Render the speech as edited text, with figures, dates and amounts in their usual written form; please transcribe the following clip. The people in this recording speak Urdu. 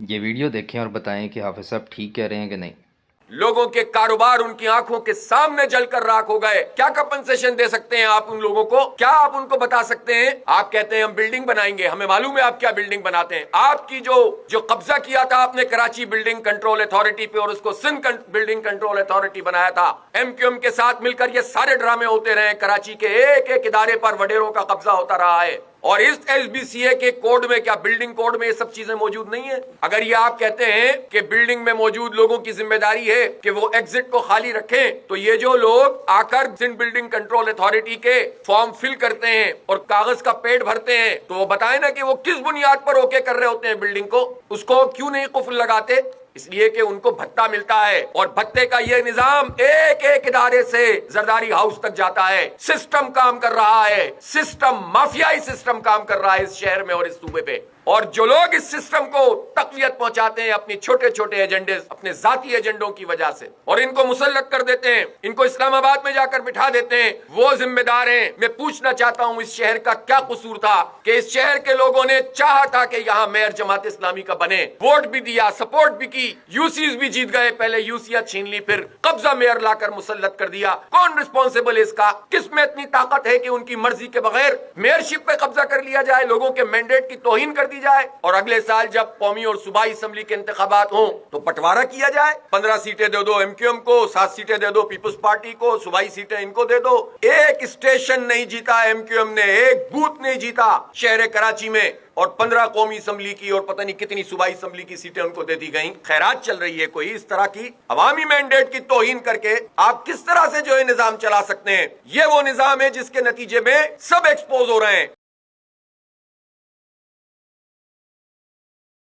یہ ویڈیو دیکھیں اور بتائیں کہ حافظ صاحب ٹھیک کہہ رہے ہیں کہ نہیں۔ لوگوں کے کاروبار ان کی آنکھوں کے سامنے جل کر راکھ ہو گئے. کیا کمپنسیشن دے سکتے ہیں آپ ان لوگوں کو؟ کیا آپ ان کو بتا سکتے ہیں؟ آپ کہتے ہیں ہم بلڈنگ بنائیں گے. ہمیں معلوم ہے آپ کیا بلڈنگ بناتے ہیں. آپ کی جو قبضہ کیا تھا آپ نے کراچی بلڈنگ کنٹرول اتھارٹی پہ اور اس کو سندھ بلڈنگ کنٹرول اتھارٹی بنایا تھا. ایم کیو ایم کے ساتھ مل کر یہ سارے ڈرامے ہوتے رہے. کراچی کے ایک ایک ادارے پر وڈیروں کا قبضہ ہوتا رہا ہے. اور اس ایس بی سی اے کے کوڈ میں کیا بلڈنگ کوڈ میں یہ سب چیزیں موجود نہیں ہیں؟ اگر یہ آپ کہتے ہیں کہ بلڈنگ میں موجود لوگوں کی ذمہ داری ہے کہ وہ ایگزٹ کو خالی رکھیں، تو یہ جو لوگ آ کر سندھ بلڈنگ کنٹرول اتھارٹی کے فارم فل کرتے ہیں اور کاغذ کا پیڈ بھرتے ہیں، تو وہ بتائیں نا کہ وہ کس بنیاد پر اوکے کر رہے ہوتے ہیں بلڈنگ کو. اس کو کیوں نہیں قفل لگاتے؟ اس لیے کہ ان کو بھتہ ملتا ہے، اور بھتے کا یہ نظام ایک ایک ادارے سے زرداری ہاؤس تک جاتا ہے. سسٹم کام کر رہا ہے، سسٹم مافیائی سسٹم کام کر رہا ہے اس شہر میں اور اس صوبے پہ. اور جو لوگ اس سسٹم کو تقویت پہنچاتے ہیں اپنی چھوٹے چھوٹے ایجنڈے، اپنے ذاتی ایجنڈوں کی وجہ سے، اور ان کو مسلط کر دیتے ہیں، ان کو اسلام آباد میں جا کر بٹھا دیتے ہیں، وہ ذمہ دار ہیں. میں پوچھنا چاہتا ہوں اس شہر کا کیا قصور تھا کہ اس شہر کے لوگوں نے چاہا تھا کہ یہاں میئر جماعت اسلامی کا بنے، ووٹ بھی دیا، سپورٹ بھی کی، یو سیز بھی جیت گئے. پہلے یو سیاں چھین لی، پھر قبضہ میئر لا کر مسلط کر دیا. کون رسپانسیبل ہے اس کا؟ کس میں اتنی طاقت ہے کہ ان کی مرضی کے بغیر میئرشپ پہ قبضہ کر لیا جائے، لوگوں کے مینڈیٹ کی توہین کر دی جائے، اور اگلے سال جب قومی اور صوبائی اسمبلی کے انتخابات ہوں تو بٹوارا کیا جائے؟ 15 سیٹیں دے دو ایم کیو ایم کو، 7 سیٹیں دے دو پیپلز پارٹی کو، صوبائی سیٹیں ان کو دے دو. ایک اسٹیشن نہیں جیتا ایم کیو ایم نے، ایک بوتھ نہیں جیتا شہر کراچی میں، اور 15 قومی اسمبلی کی اور پتہ نہیں کتنی صوبائی اسمبلی کی سیٹیں ان کو دے دی گئیں. خیرات چل رہی ہے کوئی اس طرح کی عوامی مینڈیٹ کی توہین کر کے؟ آپ کس طرح سے جو ہے نظام چلا سکتے ہیں؟ یہ وہ نظام ہے جس کے نتیجے میں سب ایکسپوز ہو رہے ہیں.